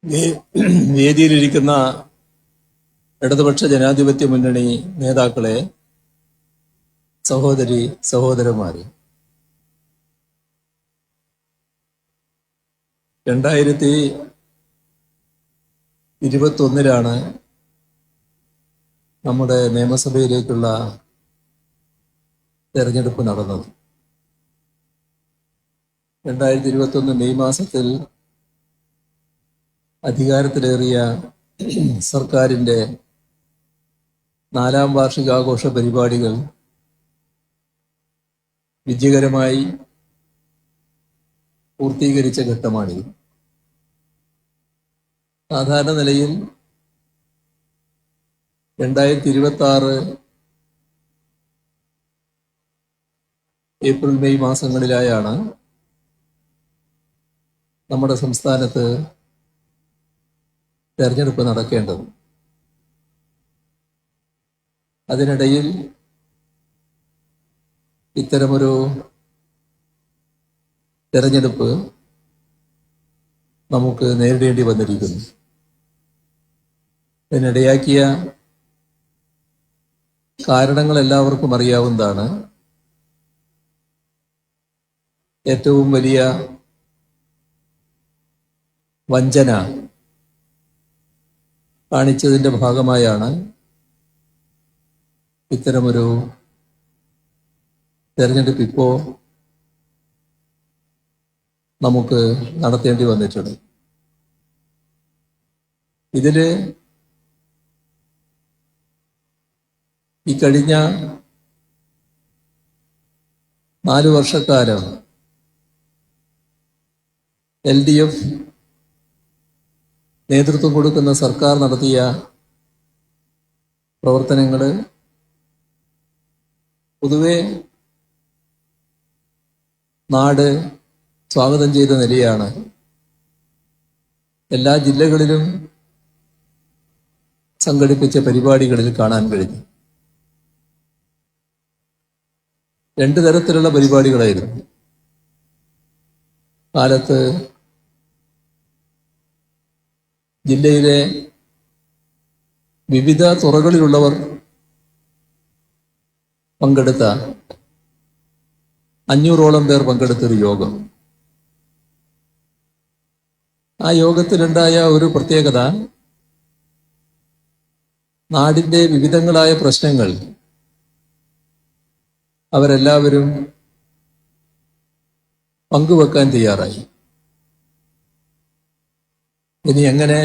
വേദിയിലിരിക്കുന്ന ഇടതുപക്ഷ ജനാധിപത്യ മുന്നണി നേതാക്കളെ, സഹോദരി സഹോദരന്മാരെ, 2021 നമ്മുടെ നിയമസഭയിലേക്കുള്ള തെരഞ്ഞെടുപ്പ് നടന്നത്. 2021 മെയ് മാസത്തിൽ അധികാരത്തിലേറിയ സർക്കാരിൻ്റെ 4ാം വാർഷികാഘോഷ പരിപാടികൾ വിജയകരമായി പൂർത്തീകരിച്ച ഘട്ടമാണിത്. സാധാരണ നിലയിൽ 2026 ഏപ്രിൽ മെയ് മാസങ്ങളിലായാണ് നമ്മുടെ സംസ്ഥാനത്ത് തെരഞ്ഞെടുപ്പ് നടക്കേണ്ടത്. അതിനിടയിൽ ഇത്തരമൊരു തെരഞ്ഞെടുപ്പ് നമുക്ക് നേരിടേണ്ടി വന്നിരിക്കുന്നു. ഇതിനിടയാക്കിയ കാരണങ്ങൾ എല്ലാവർക്കും അറിയാവുന്നതാണ്. ഏറ്റവും വലിയ വഞ്ചന കാണിച്ചതിൻ്റെ ഭാഗമായാണ് ഇത്തരമൊരു തെരഞ്ഞെടുപ്പ് ഇപ്പോൾ നമുക്ക് നടത്തേണ്ടി വന്നിട്ടുണ്ട്. ഇതില് ഈ കഴിഞ്ഞ 4 വർഷക്കാലം LDF നേതൃത്വം കൊടുക്കുന്ന സർക്കാർ നടത്തിയ പ്രവർത്തനങ്ങൾ പൊതുവെ നാട് സ്വാഗതം ചെയ്ത നിലയാണ്. എല്ലാ ജില്ലകളിലും സംഘടിപ്പിച്ച പരിപാടികളിൽ കാണാൻ കഴിഞ്ഞു. 2 തരത്തിലുള്ള പരിപാടികളായിരുന്നു. കാലത്ത് ജില്ലയിലെ വിവിധ തുറകളിലുള്ളവർ പങ്കെടുത്ത 500ഓളം പേർ പങ്കെടുത്തൊരു യോഗം. ആ യോഗത്തിലുണ്ടായ ഒരു പ്രത്യേകത, നാടിൻ്റെ വിവിധങ്ങളായ പ്രശ്നങ്ങൾ അവരെല്ലാവരും പങ്കുവെക്കാൻ തയ്യാറായി. ഇനി എങ്ങനെ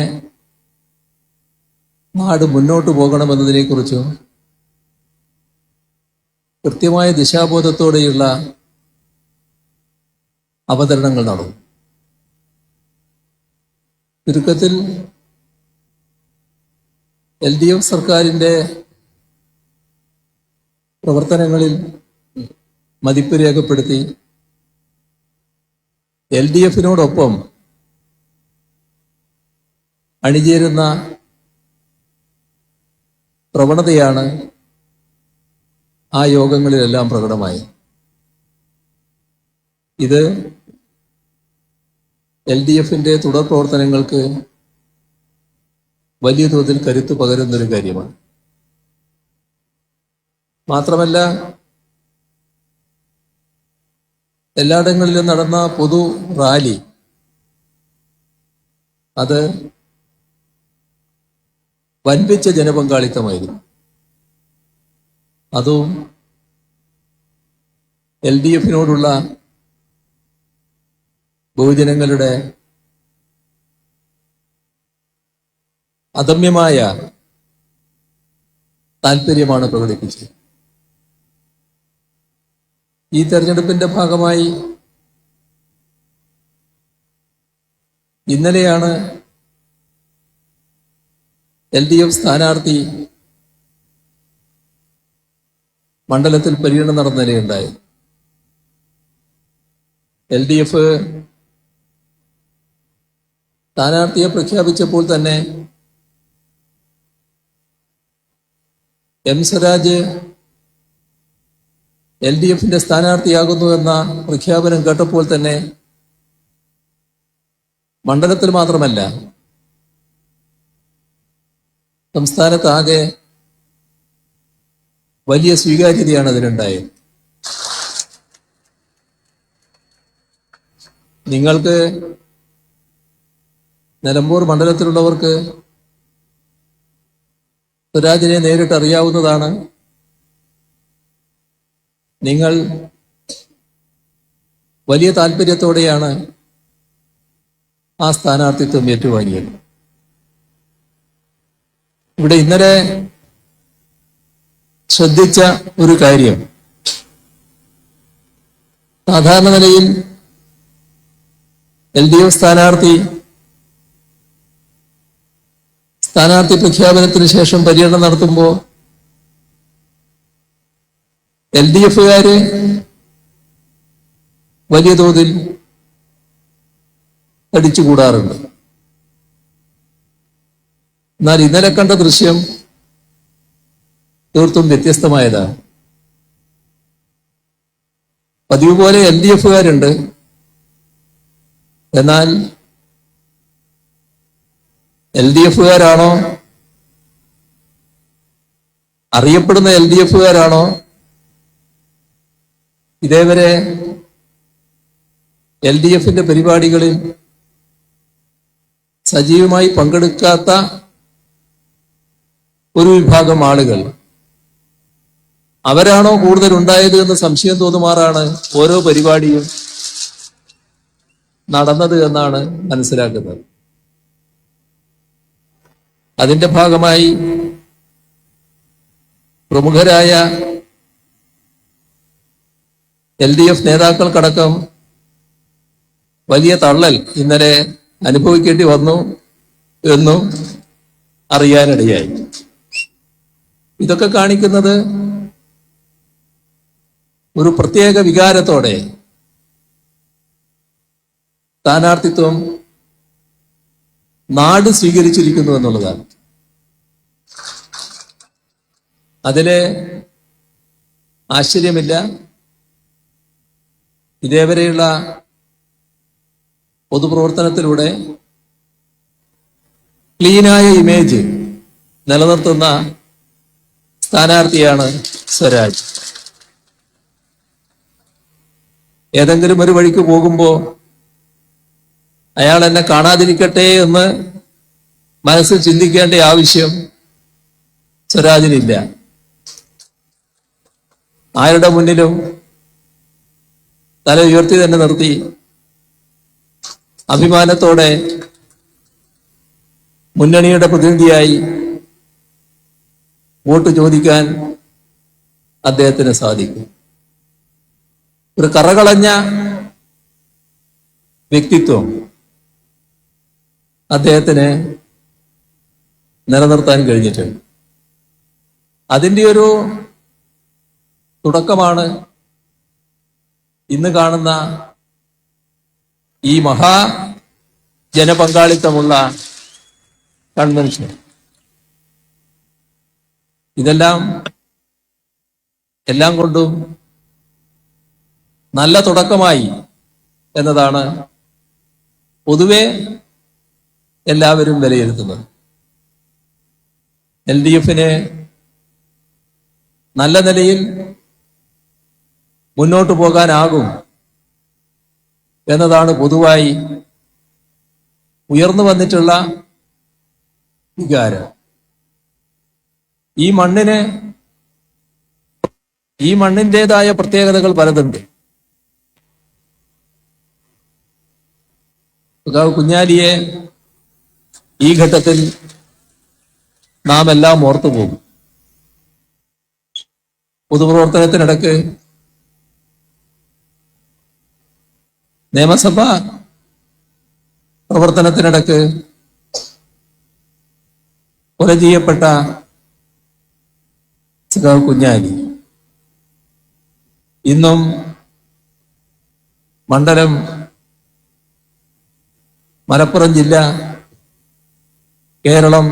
നാട് മുന്നോട്ട് പോകണമെന്നതിനെക്കുറിച്ചും കൃത്യമായ ദിശാബോധത്തോടെയുള്ള അവതരണങ്ങൾ നടന്നു. ചുരുക്കത്തിൽ LDF സർക്കാരിൻ്റെ പ്രവർത്തനങ്ങളിൽ മതിപ്പ് രേഖപ്പെടുത്തി LDFനോടൊപ്പം അണിചേരുന്ന പ്രവണതയാണ് ആ യോഗങ്ങളിലെല്ലാം പ്രകടമായി. ഇത് LDFന്റെ തുടർ പ്രവർത്തനങ്ങൾക്ക് വലിയ തോതിൽ കരുത്ത് പകരുന്നൊരു കാര്യമാണ്. മാത്രമല്ല, എല്ലായിടങ്ങളിലും നടന്ന പൊതു റാലി അത് വൻപിച്ച ജനപങ്കാളിത്തമായിരുന്നു. അതും LDFനോടുള്ള ബഹുജനങ്ങളുടെ അദമ്യമായ താല്പര്യമാണ് പ്രകടിപ്പിച്ചത്. ഈ തെരഞ്ഞെടുപ്പിന്റെ ഭാഗമായി ഇന്നലെയാണ് LDF സ്ഥാനാർത്ഥി മണ്ഡലത്തിൽ പര്യടനം നടന്ന നിലയുണ്ടായി. LDF സ്ഥാനാർത്ഥിയെ പ്രഖ്യാപിച്ചപ്പോൾ തന്നെ M. സ്വരാജ് LDFന്റെ സ്ഥാനാർത്ഥിയാകുന്നു എന്ന പ്രഖ്യാപനം കേട്ടപ്പോൾ തന്നെ മണ്ഡലത്തിൽ മാത്രമല്ല സംസ്ഥാനത്താകെ വലിയ സ്വീകാര്യതയാണ് അതിനുണ്ടായത്. നിങ്ങൾക്ക് നിലമ്പൂർ മണ്ഡലത്തിലുള്ളവർക്ക് സ്വരാജിനെ നേരിട്ട് അറിയാവുന്നതാണ്. നിങ്ങൾ വലിയ താല്പര്യത്തോടെയാണ് ആ സ്ഥാനാർത്ഥിത്വം ഏറ്റുവാങ്ങിയത്. ഇവിടെ ഇന്നലെ ശ്രദ്ധിച്ച ഒരു കാര്യം, സാധാരണ നിലയിൽ LDF സ്ഥാനാർത്ഥി പ്രഖ്യാപനത്തിന് ശേഷം പര്യടനം നടത്തുമ്പോൾ LDF-കാര് വലിയ തോതിൽ അടിച്ചുകൂടാറുണ്ട്. എന്നാൽ ഇന്നലെ കണ്ട ദൃശ്യം തീർത്തും വ്യത്യസ്തമായതാണ്. പതിവ് പോലെ LDF-കാരുണ്ട്, എന്നാൽ LDF-കാരാണോ, അറിയപ്പെടുന്ന LDF-കാരാണോ ഇതേവരെ LDF-ന്റെ പരിപാടികളിൽ സജീവമായി പങ്കെടുക്കാത്ത ഒരു വിഭാഗം ആളുകൾ, അവരാണോ കൂടുതൽ ഉണ്ടായത് എന്ന് സംശയം തോന്നുമാറാണ് ഓരോ പരിപാടിയും നടന്നത് എന്നാണ് മനസ്സിലാക്കുന്നത്. അതിന്റെ ഭാഗമായി പ്രമുഖരായ LDF നേതാക്കൾക്കടക്കം വലിയ തള്ളൽ ഇന്നലെ അനുഭവിക്കേണ്ടി വന്നു എന്നും അറിയാനിടയായി. ഇതൊക്കെ കാണിക്കുന്നത് ഒരു പ്രത്യേക വികാരത്തോടെ സ്ഥാനാർത്ഥിത്വം നാട് സ്വീകരിച്ചിരിക്കുന്നു എന്നുള്ളതാണ്. അതില് ആശ്ചര്യമില്ല. ഇതേവരെയുള്ള പൊതുപ്രവർത്തനത്തിലൂടെ ക്ലീനായ ഇമേജ് നിലനിർത്തുന്ന സ്ഥാനാർത്ഥിയാണ് സ്വരാജ്. ഏതെങ്കിലും ഒരു വഴിക്ക് പോകുമ്പോൾ അയാൾ എന്നെ കാണാതിരിക്കട്ടെ എന്ന് മനസ്സിൽ ചിന്തിക്കേണ്ട ആവശ്യം സ്വരാജിനില്ല. ആരുടെ മുന്നിലും തല ഉയർത്തി തന്നെ നിർത്തി അഭിമാനത്തോടെ മുന്നണിയുടെ പ്രതിനിധിയായി വോട്ട് ചോദിക്കാൻ അദ്ദേഹത്തിന് സാധിക്കും. ഒരു കറകളഞ്ഞ വ്യക്തിത്വം അദ്ദേഹത്തിന് നിലനിർത്താൻ കഴിഞ്ഞിട്ടുണ്ട്. അതിൻ്റെ ഒരു തുടക്കമാണ് ഇന്ന് കാണുന്ന ഈ ജനപങ്കാളിത്തമുള്ള കൺവെൻഷൻ. എല്ലാം കൊണ്ടും നല്ല തുടക്കമായി എന്നതാണ് പൊതുവെ എല്ലാവരും വിലയിരുത്തുന്നത്. LDF-ന് നല്ല നിലയിൽ മുന്നോട്ട് പോകാനാകും എന്നതാണ് പൊതുവായി ഉയർന്നു വന്നിട്ടുള്ള വികാരം. ഈ മണ്ണിൻ്റെതായ പ്രത്യേകതകൾ പലതുണ്ട്. കുഞ്ഞാലിയെ ഈ ഘട്ടത്തിൽ നാം എല്ലാം ഓർത്തുപോകും. പൊതുപ്രവർത്തനത്തിനിടക്ക് നിയമസഭ പ്രവർത്തനത്തിനിടക്ക് കൊല ചെയ്യപ്പെട്ട കുഞ്ഞാലി ഇന്നും മണ്ഡലം, മലപ്പുറം ജില്ല, കേരളം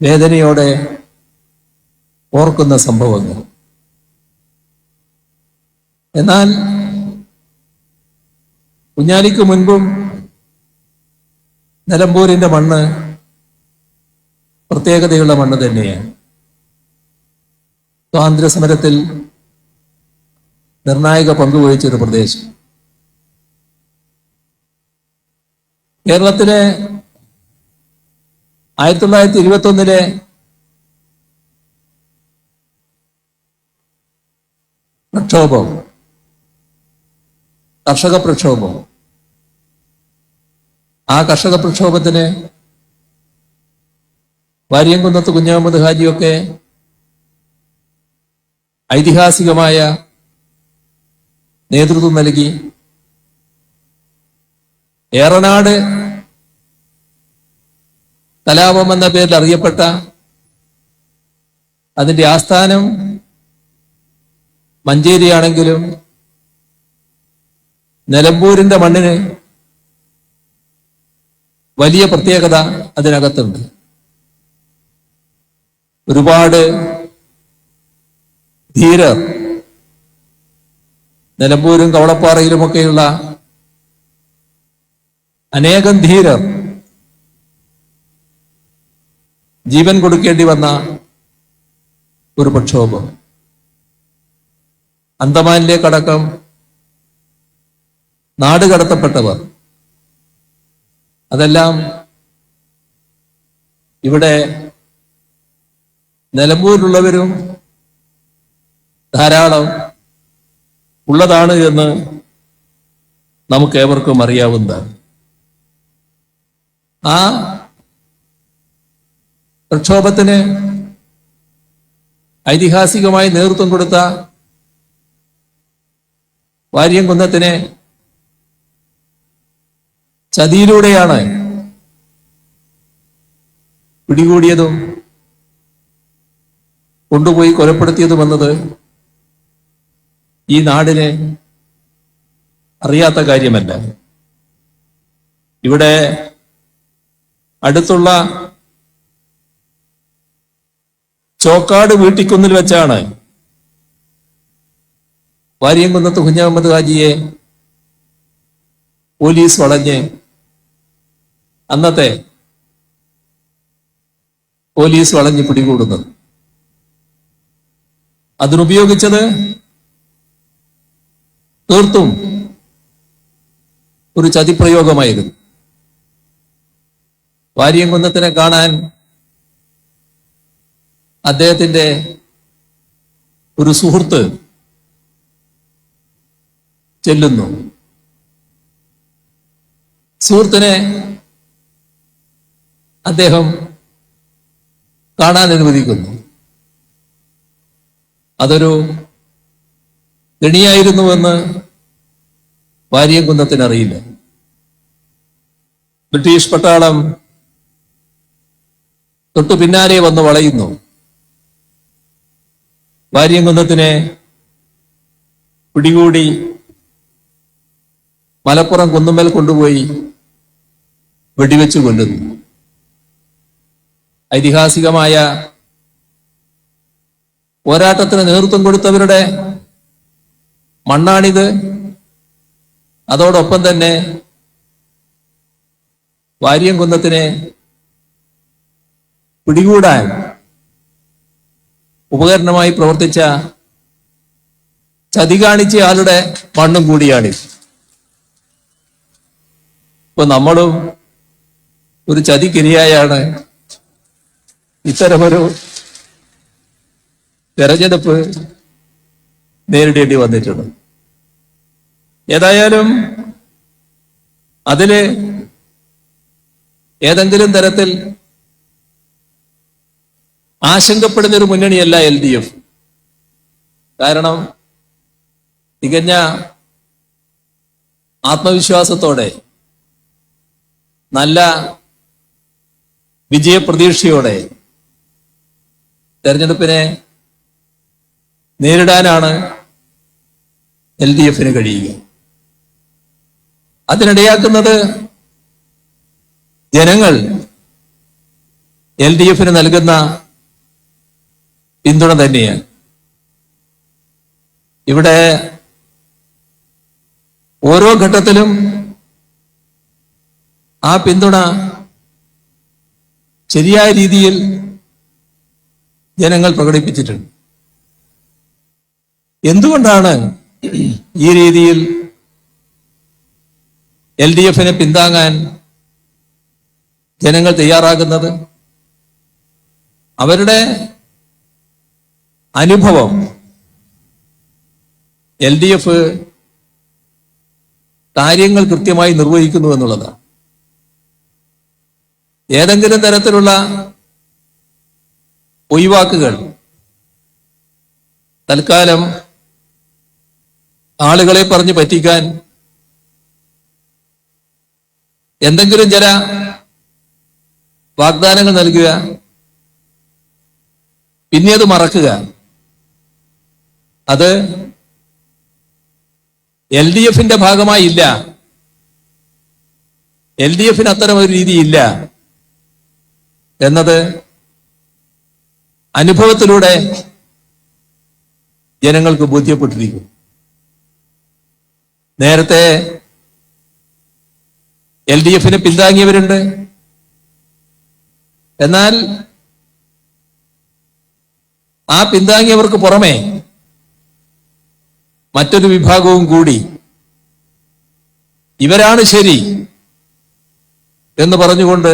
വേദനയോടെ ഓർക്കുന്ന സംഭവങ്ങൾ. എന്നാൽ കുഞ്ഞാലിക്ക് മുൻപും നിലമ്പൂരിന്റെ മണ്ണ് പ്രത്യേകതയുള്ള മണ്ണ് തന്നെയാണ്. സ്വാതന്ത്ര്യ സമരത്തിൽ നിർണായക പങ്കുവഹിച്ചൊരു പ്രദേശം. കേരളത്തിലെ 1921 പ്രക്ഷോഭം, കർഷക പ്രക്ഷോഭം, ആ കർഷക പ്രക്ഷോഭത്തിന് വാര്യംകുന്നത്ത് കുഞ്ഞഹമ്മദ് ഹാജിയൊക്കെ ഐതിഹാസികമായ നേതൃത്വം നൽകി. ഏറനാട് കലാപം എന്ന പേരിൽ അറിയപ്പെട്ട അതിന്റെ ആസ്ഥാനം മഞ്ചേരിയാണെങ്കിലും നിലമ്പൂരിന്റെ മണ്ണിന് വലിയ പ്രത്യേകത അതിനകത്തുണ്ട്. ഒരുപാട് ധീരർ നിലമ്പൂരും കവളപ്പാറയിലുമൊക്കെയുള്ള അനേകം ധീരർ ജീവൻ കൊടുക്കേണ്ടി വന്ന ഒരു പ്രക്ഷോഭം. അന്തമാനിലേക്കടക്കം നാട് കടത്തപ്പെട്ടവർ, അതെല്ലാം ഇവിടെ നിലമ്പൂരിലുള്ളവരും ധാരാളം ഉള്ളതാണ് എന്ന് നമുക്കേവർക്കും അറിയാവുന്നതാണ്. ആ പ്രക്ഷോഭത്തിന് ഐതിഹാസികമായി നേതൃത്വം കൊടുത്ത വാര്യംകുന്നത്തിനെ ചതിയിലൂടെയാണ് പിടികൂടിയതും കൊണ്ടുപോയി കൊലപ്പെടുത്തിയതുമെന്നത് ഈ നാടിന് അറിയാത്ത കാര്യമല്ല. ഇവിടെ അടുത്തുള്ള ചോക്കാട് വീട്ടിക്കുന്നിൽ വെച്ചാണ് വാര്യംകുന്നത്ത് കുഞ്ഞഹമ്മദ് ഹാജിയെ പോലീസ് വളഞ്ഞ് അന്നത്തെ പോലീസ് വളഞ്ഞ് പിടികൂടുന്നത്. അതിനുപയോഗിച്ചത് തീർത്തും ഒരു ചതിപ്രയോഗമായിരുന്നു. വാര്യംകുന്നത്തിനെ കാണാൻ അദ്ദേഹത്തിന്റെ ഒരു സുഹൃത്ത് ചെല്ലുന്നു. സുഹൃത്തിനെ അദ്ദേഹം കാണാൻ അനുവദിക്കുന്നു. അതൊരു കെണിയായിരുന്നുവെന്ന് വാര്യംകുന്നത്തിന് അറിയില്ല. ബ്രിട്ടീഷ് പട്ടാളം തൊട്ടു പിന്നാലെ വന്ന് വളയുന്നു. വാര്യംകുന്നത്തിനെ പിടികൂടി മലപ്പുറം കുന്നുമ്മൽ കൊണ്ടുപോയി വെടിവെച്ചു കൊല്ലുന്നു. ഐതിഹാസികമായ പോരാട്ടത്തിന് നേതൃത്വം കൊടുത്തവരുടെ മണ്ണാണിത്. അതോടൊപ്പം തന്നെ വാര്യംകുന്നത്തിനെ പിടികൂടാൻ ഉപകരണമായി പ്രവർത്തിച്ച ചതി കാണിച്ച ആളുടെ മണ്ണും കൂടിയാണിത്. ഇപ്പൊ നമ്മളും ഒരു ചതിക്കിരയായാണ് ഇത്തരമൊരു തെരഞ്ഞെടുപ്പ് നേരിടേണ്ടി വന്നിട്ടുണ്ട്. ഏതായാലും അതില് ഏതെങ്കിലും തരത്തിൽ ആശങ്കപ്പെടുന്ന ഒരു മുന്നണിയല്ല LDF. കാരണം തികഞ്ഞ ആത്മവിശ്വാസത്തോടെ, നല്ല വിജയപ്രതീക്ഷയോടെ തെരഞ്ഞെടുപ്പിനെ നേരിടാനാണ് LDFന് കഴിയുക. അതിനിടയാക്കുന്നത് ജനങ്ങൾ LDFന് നൽകുന്ന പിന്തുണ തന്നെയാണ്. ഇവിടെ ഓരോ ഘട്ടത്തിലും ആ പിന്തുണ ശരിയായ രീതിയിൽ ജനങ്ങൾ പ്രകടിപ്പിച്ചിട്ടുണ്ട്. എന്തുകൊണ്ടാണ് ഈ രീതിയിൽ LDFനെ പിന്താങ്ങാൻ ജനങ്ങൾ തയ്യാറാകുന്നത്? അവരുടെ അനുഭവം LDF കാര്യങ്ങൾ കൃത്യമായി നിർവഹിക്കുന്നു എന്നുള്ളതാണ്. ഏതെങ്കിലും തരത്തിലുള്ള ഒഴിവാക്കുകൾ തൽക്കാലം ആളുകളെ പറഞ്ഞ് പറ്റിക്കാൻ എന്തെങ്കിലും ചില വാഗ്ദാനങ്ങൾ നൽകുക, പിന്നെ അത് മറക്കുക, അത് LDFന്റെ ഭാഗമായി ഇല്ല. LDFന് അത്തരം ഒരു രീതിയില്ല എന്നത് അനുഭവത്തിലൂടെ ജനങ്ങൾക്ക് ബോധ്യപ്പെട്ടിരിക്കും. നേരത്തെ LDFനെ പിന്താങ്ങിയവരുണ്ട്. എന്നാൽ ആ പിന്താങ്ങിയവർക്ക് പുറമെ മറ്റൊരു വിഭാഗവും കൂടി ഇവരാണ് ശരി എന്ന് പറഞ്ഞുകൊണ്ട്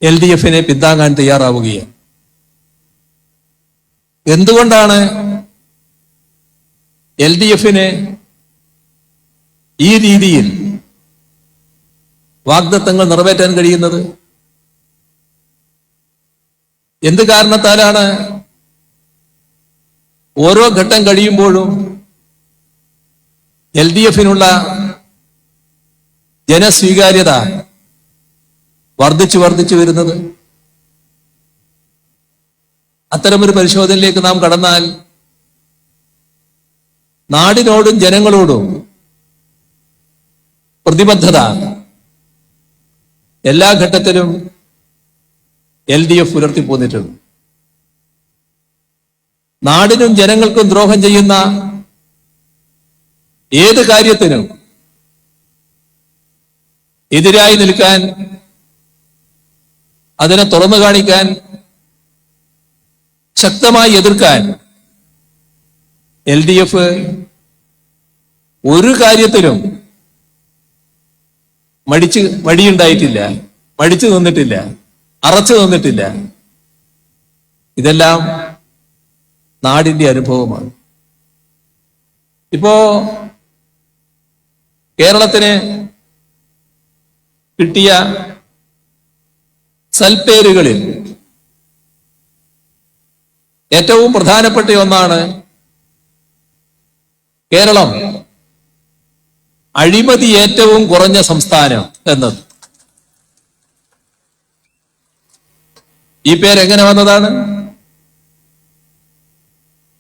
LDFനെ പിന്താങ്ങാൻ തയ്യാറാവുകയാണ്. എന്തുകൊണ്ടാണ് LDFന് ഈ രീതിയിൽ വാഗ്ദത്തങ്ങൾ നിറവേറ്റാൻ കഴിയുന്നത്? എന്ത് കാരണത്താലാണ് ഓരോ ഘട്ടം കഴിയുമ്പോഴും LDFനുള്ള ജനസ്വീകാര്യത വർദ്ധിച്ചു വരുന്നത്? അത്തരമൊരു പരിശോധനയിലേക്ക് നാം കടന്നാൽ നാടിനോടും ജനങ്ങളോടും പ്രതിബദ്ധത എല്ലാ ഘട്ടത്തിലും LDF പുലർത്തിപ്പോന്നിട്ടുണ്ട്. നാടിനും ജനങ്ങൾക്കും ദ്രോഹം ചെയ്യുന്ന ഏത് കാര്യത്തിനും എതിരായി നിൽക്കാൻ, അതിനെ തുറന്നു കാണിക്കാൻ, ശക്തമായി എതിർക്കാൻ LDF ഒരു കാര്യത്തിലും മടിയുണ്ടായിട്ടില്ല, മടിച്ചു നിന്നിട്ടില്ല, അറച്ചു നിന്നിട്ടില്ല. ഇതെല്ലാം നാടിന്റെ അനുഭവമാണ്. ഇപ്പോ കേരളത്തിന് കിട്ടിയ സൽപ്പേരുകളിൽ ഏറ്റവും പ്രധാനപ്പെട്ട ഒന്നാണ് കേരളം അഴിമതി ഏറ്റവും കുറഞ്ഞ സംസ്ഥാനം എന്നത്. ഈ പേരെങ്ങനെ വന്നതാണ്?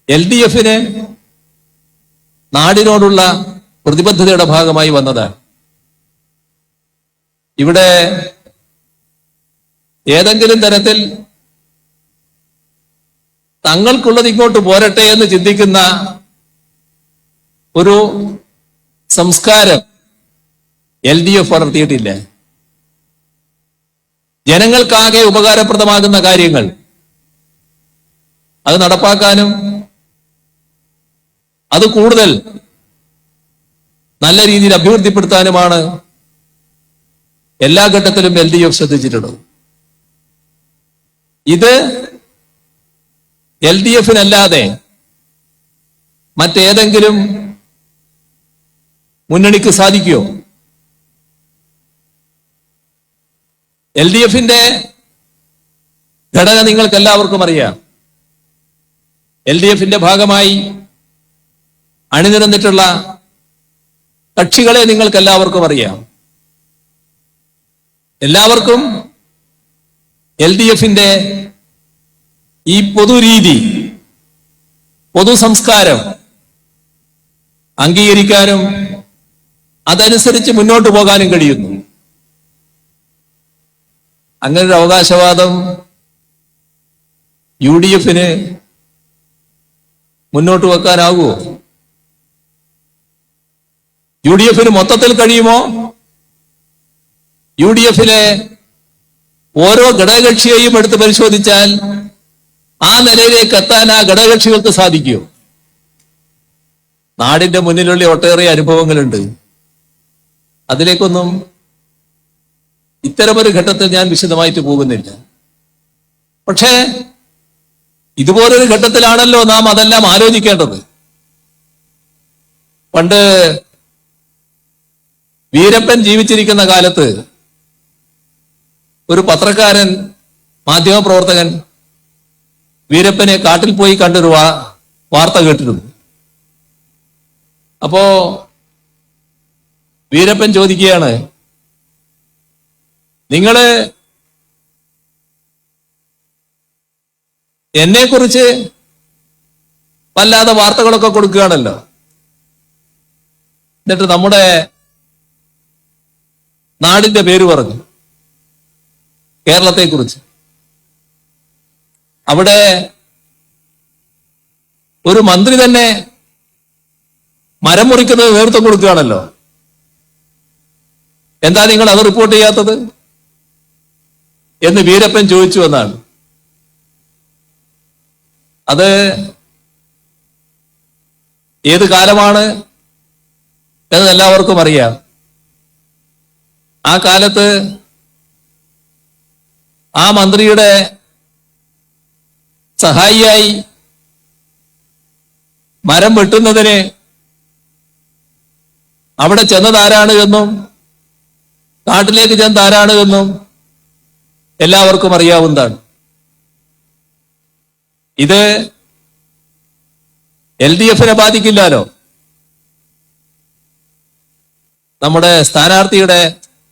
LDFന് നാടിനോടുള്ള പ്രതിബദ്ധതയുടെ ഭാഗമായി വന്നതാണ്. ഇവിടെ ഏതെങ്കിലും തരത്തിൽ തങ്ങൾക്കുള്ളത് ഇങ്ങോട്ട് പോരട്ടെ എന്ന് ചിന്തിക്കുന്ന ഒരു സംസ്കാരം LDF വളർത്തിയിട്ടില്ല. ജനങ്ങൾക്കാകെ ഉപകാരപ്രദമാകുന്ന കാര്യങ്ങൾ അത് നടപ്പാക്കാനും അത് കൂടുതൽ നല്ല രീതിയിൽ അഭിവൃദ്ധിപ്പെടുത്താനുമാണ് എല്ലാ ഘട്ടത്തിലും LDF ശ്രദ്ധിച്ചിട്ടുള്ളത്. ഇത് LDFനല്ലാതെ മറ്റേതെങ്കിലും മുന്നണിക്ക് സാധിക്കുമോ? LDFന്റെ ഘടന നിങ്ങൾക്ക് എല്ലാവർക്കും അറിയാം. LDFന്റെ ഭാഗമായി അണിനിരന്നിട്ടുള്ള കക്ഷികളെ നിങ്ങൾക്ക് എല്ലാവർക്കും അറിയാം. എല്ലാവർക്കും LDFന്റെ ഈ പൊതുരീതി, പൊതു സംസ്കാരം അംഗീകരിക്കാനും അതനുസരിച്ച് മുന്നോട്ട് പോകാനും കഴിയുന്നു. അങ്ങനൊരു അവകാശവാദം UDFന് മുന്നോട്ട് വെക്കാനാകുമോ? UDFന് മൊത്തത്തിൽ കഴിയുമോ? UDFലെ ഓരോ ഘടകകക്ഷിയെയും എടുത്ത് പരിശോധിച്ചാൽ ആ നിലയിലേക്ക് എത്താൻ ആ ഘടകകക്ഷികൾക്ക് സാധിക്കുമോ? നാടിന്റെ മുന്നിലുള്ള ഒട്ടേറെ അനുഭവങ്ങളുണ്ട്. അതിലേക്കൊന്നും ഇത്തരമൊരു ഘട്ടത്തിൽ ഞാൻ വിശദമായിട്ട് പോകുന്നില്ല. പക്ഷേ ഇതുപോലൊരു ഘട്ടത്തിലാണല്ലോ നാം അതെല്ലാം ആലോചിക്കേണ്ടത്. പണ്ട് വീരപ്പൻ ജീവിച്ചിരിക്കുന്ന കാലത്ത് ഒരു പത്രക്കാരൻ, മാധ്യമപ്രവർത്തകൻ വീരപ്പനെ കാട്ടിൽ പോയി കണ്ടൊരു വാർത്ത കേട്ടിരുന്നു. അപ്പോ വീരപ്പൻ ചോദിക്കുകയാണ്, നിങ്ങള് എന്നെക്കുറിച്ച് വല്ലാതെ വാർത്തകളൊക്കെ കൊടുക്കുകയാണല്ലോ, എന്നിട്ട് നമ്മുടെ നാടിന്റെ പേര് പറഞ്ഞു, കേരളത്തെക്കുറിച്ച്. അവിടെ ഒരു മന്ത്രി തന്നെ മരം മുറിക്കുന്നത് നേതൃത്വം കൊടുക്കുകയാണല്ലോ, എന്താ നിങ്ങൾ അത് റിപ്പോർട്ട് ചെയ്യാത്തത് എന്ന് വീരപ്പൻ ചോദിച്ചു എന്നാണ്. അത് ഏത് കാലമാണ് എന്ന് എല്ലാവർക്കും അറിയാം. ആ കാലത്ത് ആ മന്ത്രിയുടെ സഹായിയായി മരം വെട്ടുന്നതിന് അവിടെ ചെന്നതാരാണ് എന്നും കാട്ടിലേക്ക് ചെന്നതാരാണ് എന്നും എല്ലാവർക്കും അറിയാവുന്നതാണ്. ഇത് LDF-നെ ബാധിക്കില്ലല്ലോ. നമ്മുടെ സ്ഥാനാർത്ഥിയുടെ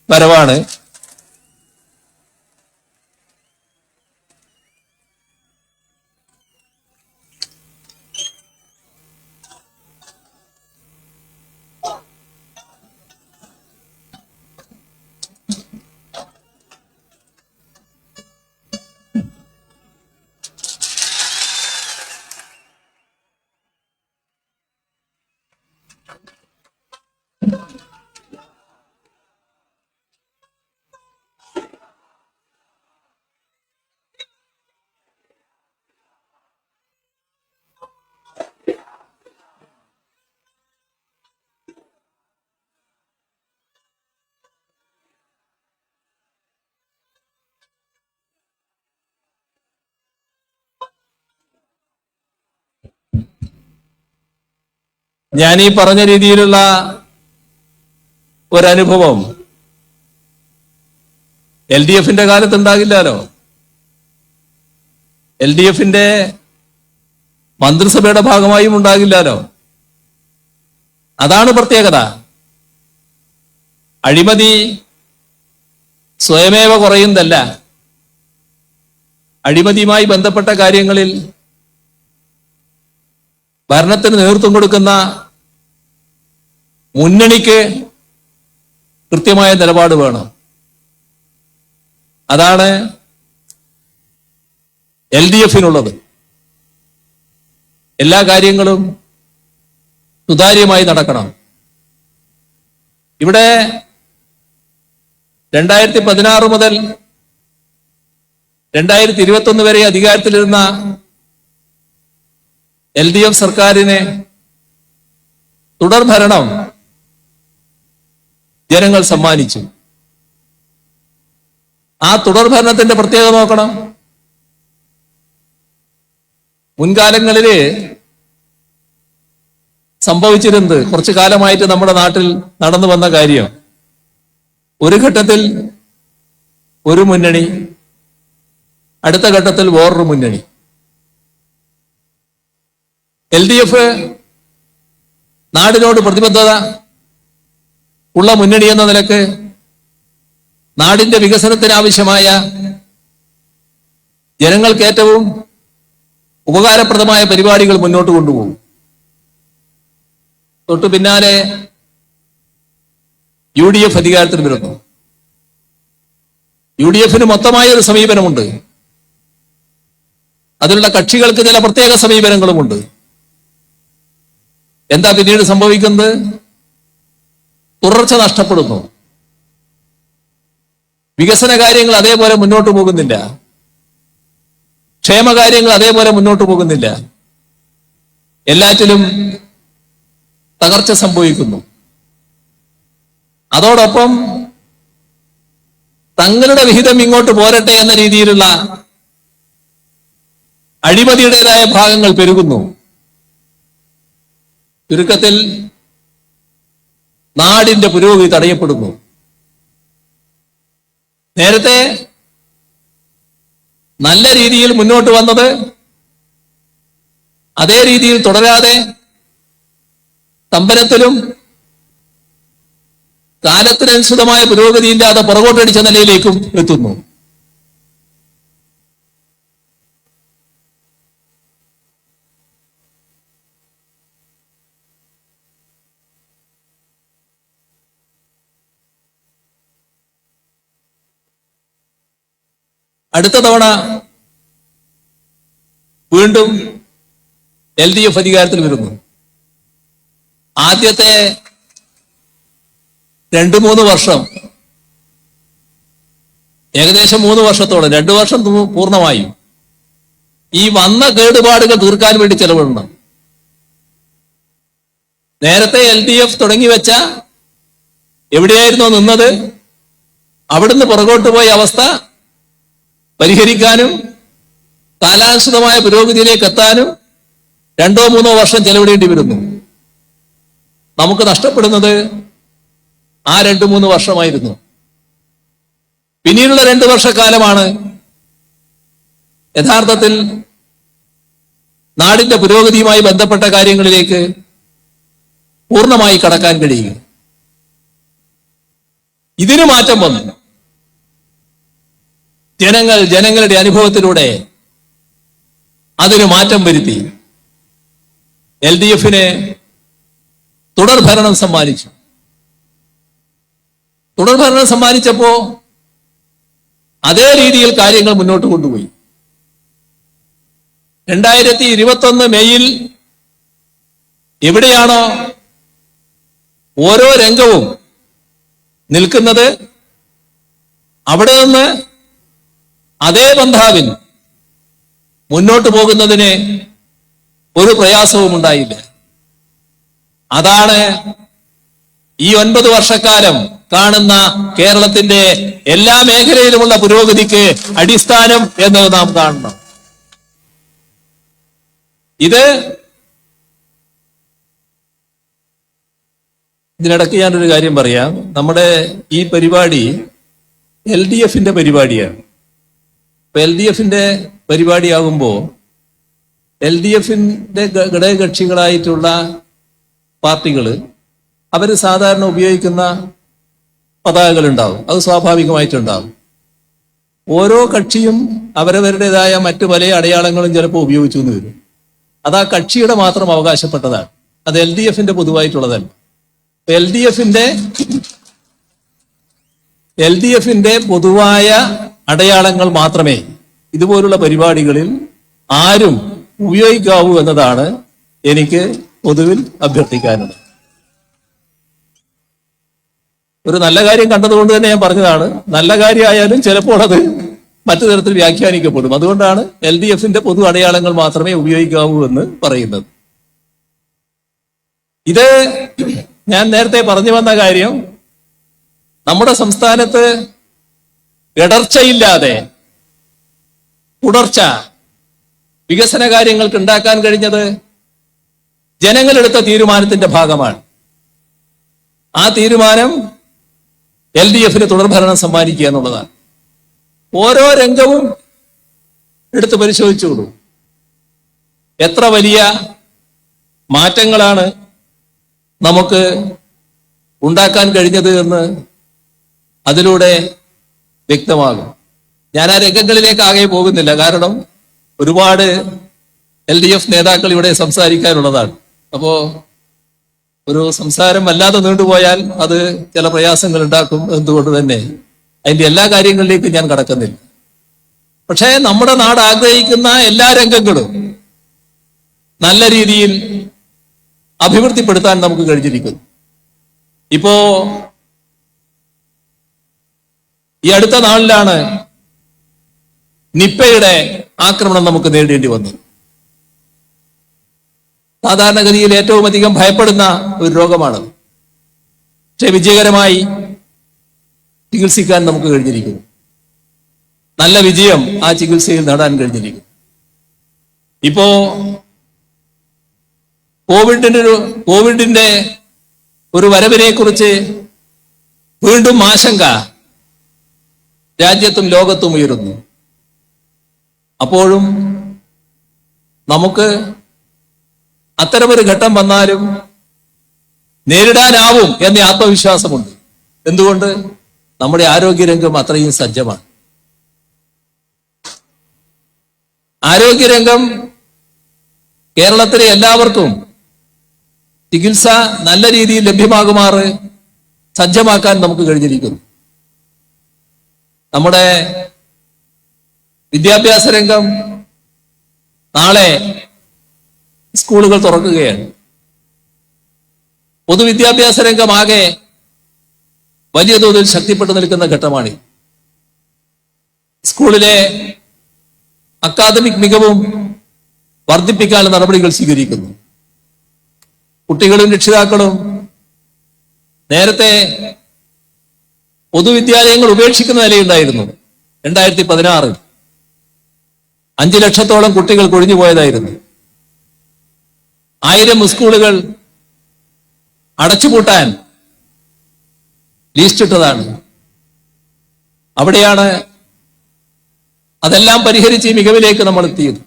വരവാണ്. ഞാൻ ഈ പറഞ്ഞ രീതിയിലുള്ള ഒരനുഭവം LDF-ന്റെ കാലത്ത് ഉണ്ടാകില്ലല്ലോ. LDF-ന്റെ മന്ത്രിസഭയുടെ ഭാഗമായും ഉണ്ടാകില്ലല്ലോ. അതാണ് പ്രത്യേകത. അഴിമതി സ്വയമേവ കുറയുന്നതല്ല. അഴിമതിയുമായി ബന്ധപ്പെട്ട കാര്യങ്ങളിൽ ഭരണത്തിന് നേതൃത്വം കൊടുക്കുന്ന മുന്നണിക്ക് കൃത്യമായ നിലപാട് വേണം. അതാണ് LDF-നുള്ളത്. എല്ലാ കാര്യങ്ങളും സുതാര്യമായി നടക്കണം. ഇവിടെ 2016 മുതൽ 2021 വരെ അധികാരത്തിലിരുന്ന LDF സർക്കാരിനെ തുടർഭരണം ജനങ്ങൾ സമ്മാനിച്ചു. ആ തുടർഭരണത്തിന്റെ പ്രത്യേകത നോക്കണം. മുൻകാലങ്ങളില് സംഭവിച്ചിരുന്നത്, കുറച്ചു കാലമായിട്ട് നമ്മുടെ നാട്ടിൽ നടന്നു വന്ന കാര്യം, ഒരു ഘട്ടത്തിൽ ഒരു മുന്നണി, അടുത്ത ഘട്ടത്തിൽ വേറൊരു മുന്നണി. LDF നാടിനോട് പ്രതിബദ്ധത ഉള്ള മുന്നണി എന്ന നിലക്ക് നാടിന്റെ വികസനത്തിനാവശ്യമായ ജനങ്ങൾക്ക് ഏറ്റവും ഉപകാരപ്രദമായ പരിപാടികൾ മുന്നോട്ട് കൊണ്ടുപോകും. തൊട്ടു പിന്നാലെ UDF അധികാരത്തിൽ വരുന്നു. UDF-ന് മൊത്തമായ ഒരു സമീപനമുണ്ട്. അതിലുള്ള കക്ഷികൾക്ക് ചില പ്രത്യേക സമീപനങ്ങളുമുണ്ട്. എന്താ പിന്നീട് സംഭവിക്കുന്നത്? തുടർച്ച നഷ്ടപ്പെടുന്നു. വികസന കാര്യങ്ങൾ അതേപോലെ മുന്നോട്ട് പോകുന്നില്ല. ക്ഷേമകാര്യങ്ങൾ അതേപോലെ മുന്നോട്ട് പോകുന്നില്ല. എല്ലാറ്റിലും തകർച്ച സംഭവിക്കുന്നു. അതോടൊപ്പം തങ്ങളുടെ വിഹിതം ഇങ്ങോട്ട് പോരട്ടെ എന്ന രീതിയിലുള്ള അഴിമതിയുടേതായ ഭാഗങ്ങൾ പെരുകുന്നു. ചുരുക്കത്തിൽ നാടിന്റെ പുരോഗതി തടയപ്പെടുന്നു. നേരത്തെ നല്ല രീതിയിൽ മുന്നോട്ട് വന്നത് അതേ രീതിയിൽ തുടരാതെ സ്തംഭനത്തിലും കാലത്തിനനുസൃതമായ പുരോഗതിയില്ലാതെ പുറകോട്ടടിച്ച നിലയിലേക്കും എത്തുന്നു. അടുത്ത തവണ വീണ്ടും LDF അധികാരത്തിൽ വരുന്നു. ആദ്യത്തെ 2-3 വർഷം, ഏകദേശം 3 വർഷത്തോളം, 2 വർഷം പൂർണ്ണമായും ഈ വന്ന കേടുപാടുകൾ തീർക്കാൻ വേണ്ടി ചെലവിടണം. നേരത്തെ LDF തുടങ്ങി വെച്ച എവിടെയായിരുന്നോ നിന്നത് അവിടുന്ന് പുറകോട്ട് പോയ അവസ്ഥ പരിഹരിക്കാനും കാലാനുസൃതമായ പുരോഗതിയിലേക്ക് എത്താനും 2-3 വർഷം ചെലവിടേണ്ടി വരുന്നു. നമുക്ക് നഷ്ടപ്പെടുന്നത് ആ 2-3 വർഷമായിരുന്നു. പിന്നീടുള്ള 2 വർഷക്കാലമാണ് യഥാർത്ഥത്തിൽ നാടിന്റെ പുരോഗതിയുമായി ബന്ധപ്പെട്ട കാര്യങ്ങളിലേക്ക് പൂർണ്ണമായി കടക്കാൻ കഴിയുക. ഇതിന് മാറ്റം വന്നു. ജനങ്ങളുടെ അനുഭവത്തിലൂടെ അതിന് മാറ്റം വരുത്തി. LDFന് തുടർഭരണം സമ്മാനിച്ചു. തുടർഭരണം സമ്മാനിച്ചപ്പോ അതേ രീതിയിൽ കാര്യങ്ങൾ മുന്നോട്ട് കൊണ്ടുപോയി. 2021 മെയ്യിൽ എവിടെയാണോ ഓരോ രംഗവും നിൽക്കുന്നത് അവിടെ നിന്ന് അതേ ബന്ധാവിൽ മുന്നോട്ട് പോകുന്നതിന് ഒരു പ്രയാസവും ഉണ്ടായില്ല. അതാണ് ഈ 9 വർഷക്കാലം കാണുന്ന കേരളത്തിന്റെ എല്ലാ മേഖലയിലുമുള്ള പുരോഗതിക്ക് അടിസ്ഥാനം എന്നത് നാം കാണണം. ഇതിനിടയ്ക്ക് ഞാനൊരു കാര്യം പറയാം. നമ്മുടെ ഈ പരിപാടി LDFന്റെ പരിപാടിയാണ്. ഇപ്പൊ LDFന്റെ പരിപാടിയാകുമ്പോൾ LDFന്റെ ഘടകകക്ഷികളായിട്ടുള്ള പാർട്ടികൾ അവർ സാധാരണ ഉപയോഗിക്കുന്ന പതാകകൾ ഉണ്ടാവും. അത് സ്വാഭാവികമായിട്ടുണ്ടാവും. ഓരോ കക്ഷിയും അവരവരുടേതായ മറ്റു പല അടയാളങ്ങളും ചിലപ്പോൾ ഉപയോഗിച്ചു എന്ന് വരും. അത് ആ കക്ഷിയുടെ മാത്രം അവകാശപ്പെട്ടതാണ്. അത് LDFന്റെ പൊതുവായിട്ടുള്ളതല്ല. LDFന്റെ പൊതുവായ അടയാളങ്ങൾ മാത്രമേ ഇതുപോലുള്ള പരിപാടികളിൽ ആരും ഉപയോഗിക്കാവൂ എന്നതാണ് എനിക്ക് പൊതുവിൽ അഭ്യർത്ഥിക്കാനുള്ളത്. ഒരു നല്ല കാര്യം കണ്ടതുകൊണ്ട് തന്നെ ഞാൻ പറഞ്ഞതാണ്. നല്ല കാര്യമായാലും ചിലപ്പോൾ അത് മറ്റു തരത്തിൽ വ്യാഖ്യാനിക്കപ്പെടും. അതുകൊണ്ടാണ് LDFന്റെ പൊതു അടയാളങ്ങൾ മാത്രമേ ഉപയോഗിക്കാവൂ എന്ന് പറയുന്നത്. ഇത് ഞാൻ നേരത്തെ പറഞ്ഞു വന്ന കാര്യം, നമ്മുടെ സംസ്ഥാനത്ത് ഇടർച്ചയില്ലാതെ തുടർച്ച വികസന കാര്യങ്ങൾക്ക് ഉണ്ടാക്കാൻ കഴിഞ്ഞത് ജനങ്ങളെടുത്ത തീരുമാനത്തിന്റെ ഭാഗമാണ്. ആ തീരുമാനം LDFന് തുടർഭരണം സമ്മാനിക്കുക എന്നുള്ളതാണ്. ഓരോ രംഗവും എടുത്ത് പരിശോധിച്ചുകൊള്ളൂ. എത്ര വലിയ മാറ്റങ്ങളാണ് നമുക്ക് ഉണ്ടാക്കാൻ കഴിഞ്ഞത് എന്ന് അതിലൂടെ വ്യക്തമാകും. ഞാൻ ആ രംഗങ്ങളിലേക്ക് ആകെ പോകുന്നില്ല. കാരണം ഒരുപാട് LDF നേതാക്കൾ ഇവിടെ സംസാരിക്കാനുള്ളതാണ്. അപ്പോ ഒരു സംസാരം വല്ലാതെ നീണ്ടുപോയാൽ അത് ചില പ്രയാസങ്ങൾ ഉണ്ടാക്കും. എന്തുകൊണ്ട് തന്നെ അതിന്റെ എല്ലാ കാര്യങ്ങളിലേക്കും ഞാൻ കടക്കുന്നില്ല. പക്ഷേ നമ്മുടെ നാട് ആഗ്രഹിക്കുന്ന എല്ലാ രംഗങ്ങളും നല്ല രീതിയിൽ അഭിവൃദ്ധിപ്പെടുത്താൻ നമുക്ക് കഴിഞ്ഞിരിക്കുന്നു. ഇപ്പോ ഈ അടുത്ത നാളിലാണ് നിപ്പയുടെ ആക്രമണം നമുക്ക് നേരിടേണ്ടി വന്നത്. സാധാരണഗതിയിൽ ഏറ്റവും അധികം ഭയപ്പെടുന്ന ഒരു രോഗമാണ്. പക്ഷെ വിജയകരമായി ചികിത്സിക്കാൻ നമുക്ക് കഴിഞ്ഞിരിക്കുന്നു. നല്ല വിജയം ആ ചികിത്സയിൽ നേടാൻ കഴിഞ്ഞിരിക്കുന്നു. ഇപ്പോ കോവിഡിന്റെ ഒരു വരവിനെ കുറിച്ച് വീണ്ടും ആശങ്ക രാജ്യത്തും ലോകത്തും ഉയരുന്നു. അപ്പോഴും നമുക്ക് അത്തരമൊരു ഘട്ടം വന്നാലും നേരിടാനാവും എന്ന ആത്മവിശ്വാസമുണ്ട്. എന്തുകൊണ്ട്? നമ്മുടെ ആരോഗ്യരംഗം അത്രയും സജ്ജമാണ്. ആരോഗ്യരംഗം കേരളത്തിലെ എല്ലാവർക്കും ചികിത്സ നല്ല രീതിയിൽ ലഭ്യമാകുമാറ് സജ്ജമാക്കാൻ നമുക്ക് കഴിഞ്ഞിരിക്കുന്നു. നമ്മുടെ വിദ്യാഭ്യാസ രംഗം നാളെ സ്കൂളുകൾ തുറക്കുകയാണ്. പൊതുവിദ്യാഭ്യാസ രംഗമാകെ വലിയ തോതിൽ ശക്തിപ്പെട്ടു നിൽക്കുന്ന ഘട്ടമാണ്. സ്കൂളിലെ അക്കാദമിക് മികവും വർദ്ധിപ്പിക്കാനുള്ള നടപടികൾ സ്വീകരിക്കുന്നു. കുട്ടികളും രക്ഷിതാക്കളും നേരത്തെ പൊതുവിദ്യാലയങ്ങൾ ഉപേക്ഷിക്കുന്ന നിലയുണ്ടായിരുന്നു. 2016 5 ലക്ഷത്തോളം കുട്ടികൾ കൊഴിഞ്ഞുപോയതായിരുന്നു. 1000 സ്കൂളുകൾ അടച്ചുപൂട്ടാൻ ലിസ്റ്റിട്ടതാണ്. അവിടെയാണ് അതെല്ലാം പരിഹരിച്ച് ഈ മികവിലേക്ക് നമ്മൾ എത്തിയത്.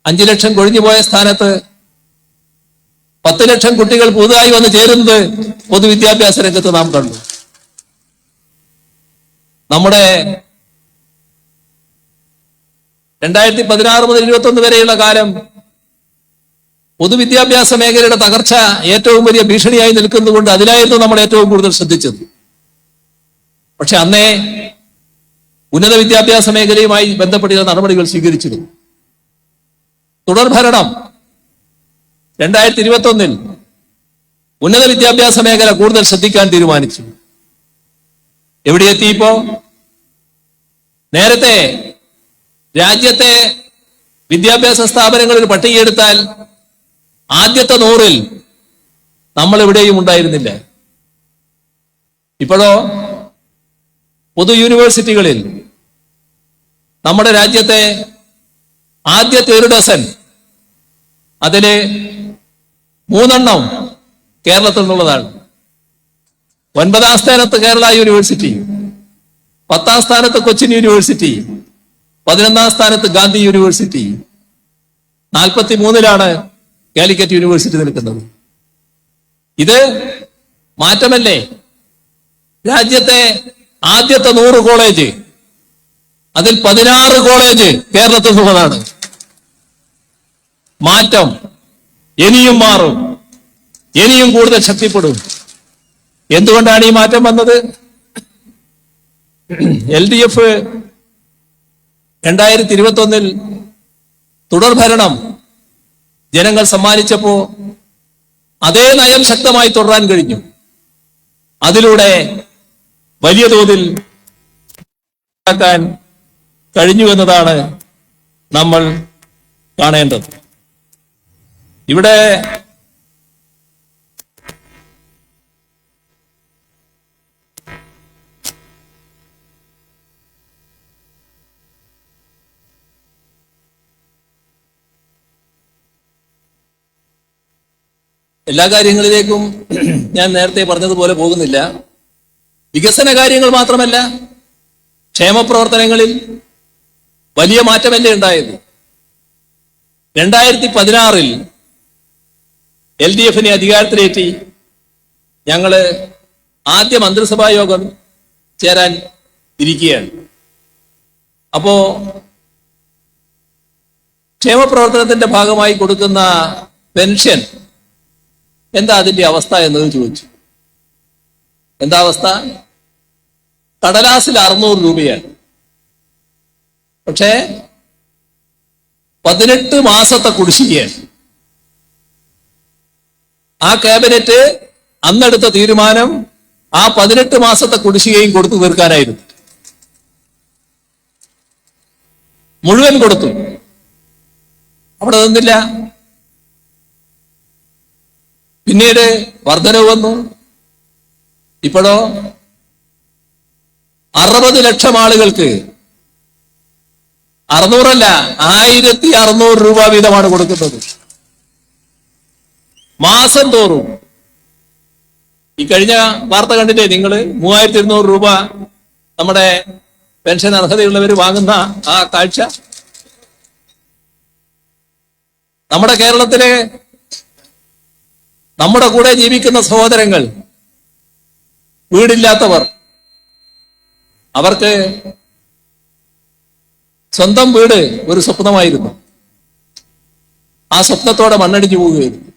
5 ലക്ഷം കൊഴിഞ്ഞുപോയ സ്ഥാനത്ത് 10 ലക്ഷം കുട്ടികൾ പുതുതായി വന്ന് ചേരുന്നത് പൊതുവിദ്യാഭ്യാസ രംഗത്ത് നാം കണ്ടു. നമ്മുടെ 2016 മുതൽ 2021 വരെയുള്ള കാലം പൊതുവിദ്യാഭ്യാസ മേഖലയുടെ തകർച്ച ഏറ്റവും വലിയ ഭീഷണിയായി നിൽക്കുന്നതുകൊണ്ട് അതിലായിരുന്നു നമ്മൾ ഏറ്റവും കൂടുതൽ ശ്രദ്ധിച്ചത്. പക്ഷെ അന്നേ ഉന്നത വിദ്യാഭ്യാസ മേഖലയുമായി ബന്ധപ്പെട്ട നടപടികൾ സ്വീകരിച്ചിരുന്നു. തുടർഭരണം 2021 ഉന്നത വിദ്യാഭ്യാസ മേഖല കൂടുതൽ ശ്രദ്ധിക്കാൻ തീരുമാനിച്ചു. എവിടെ എത്തിയിപ്പോ? നേരത്തെ രാജ്യത്തെ വിദ്യാഭ്യാസ സ്ഥാപനങ്ങളിൽ പട്ടികയെടുത്താൽ ആദ്യത്തെ 100ൽ നമ്മൾ എവിടെയും ഉണ്ടായിരുന്നില്ല. ഇപ്പോഴോ പൊതു യൂണിവേഴ്സിറ്റികളിൽ നമ്മുടെ രാജ്യത്തെ ആദ്യത്തെ 1 ഡസൻ അതില് 3 കേരളത്തിൽ നിന്നുള്ളതാണ്. 9ാം സ്ഥാനത്ത് കേരള യൂണിവേഴ്സിറ്റി, 10ാം സ്ഥാനത്ത് കൊച്ചിൻ യൂണിവേഴ്സിറ്റി, 11ാം സ്ഥാനത്ത് ഗാന്ധി യൂണിവേഴ്സിറ്റി, 43ലാണ് കാലിക്കറ്റ് യൂണിവേഴ്സിറ്റി നിൽക്കുന്നത്. ഇത് മാറ്റമല്ലേ? രാജ്യത്തെ ആദ്യത്തെ 100 കോളേജ് അതിൽ 16 കോളേജ് കേരളത്തിൽ നിന്നുള്ളതാണ്. മാറ്റം ഇനിയും മാറും, ഇനിയും കൂടുതൽ ശക്തിപ്പെടും. എന്തുകൊണ്ടാണ് ഈ മാറ്റം വന്നത്? LDF 2021 തുടർഭരണം ജനങ്ങൾ സമ്മാനിച്ചപ്പോ അതേ നയം ശക്തമായി തുടരാൻ കഴിഞ്ഞു. അതിലൂടെ വലിയ തോതിൽ കഴിഞ്ഞു എന്നതാണ് നമ്മൾ കാണേണ്ടത്. ഇവിടെ എല്ലാ കാര്യങ്ങളിലേക്കും ഞാൻ നേരത്തെ പറഞ്ഞതുപോലെ പോകുന്നില്ല. വികസന കാര്യങ്ങൾ മാത്രമല്ല, ക്ഷേമപ്രവർത്തനങ്ങളിൽ വലിയ മാറ്റമല്ലേ ഉണ്ടായത്. 2016 LDF അധികാരത്തിലേറ്റി ഞങ്ങള് ആദ്യ മന്ത്രിസഭാ യോഗം ചേരാൻ ഇരിക്കുകയാണ്. അപ്പോ ക്ഷേമപ്രവർത്തനത്തിന്റെ ഭാഗമായി കൊടുക്കുന്ന പെൻഷൻ എന്താ അതിന്റെ അവസ്ഥ എന്നത് ചോദിച്ചു. എന്താ അവസ്ഥ? കടലാസിൽ 600 രൂപയാണ്. പക്ഷേ 18 മാസത്തെ കുടിശ്ശികയാണ്. ആ ക്യാബിനറ്റ് അന്നെടുത്ത തീരുമാനം ആ 18 മാസത്തെ കുടിശ്ശികയും കൊടുത്തു തീർക്കാനായിരുന്നു. മുഴുവൻ കൊടുത്തു. അവിടെ നിന്നില്ല. പിന്നീട് വർധനവ് വന്നു. ഇപ്പോഴോ 60 ലക്ഷം ആളുകൾക്ക് 600 1600 രൂപ വീതമാണ് കൊടുക്കുന്നത് മാസം തോറും. ഈ കഴിഞ്ഞ വാർത്ത കണ്ടില്ലേ നിങ്ങൾ? 3200 രൂപ നമ്മുടെ പെൻഷൻ അർഹതയുള്ളവർ വാങ്ങുന്ന ആ കാഴ്ച. നമ്മുടെ കേരളത്തിലെ നമ്മുടെ കൂടെ ജീവിക്കുന്ന സഹോദരങ്ങൾ, വീടില്ലാത്തവർ, അവർക്ക് സ്വന്തം വീട് ഒരു സ്വപ്നമായിരുന്നു. ആ സ്വപ്നത്തോടെ മണ്ണടിഞ്ഞു പോവുകയായിരുന്നു.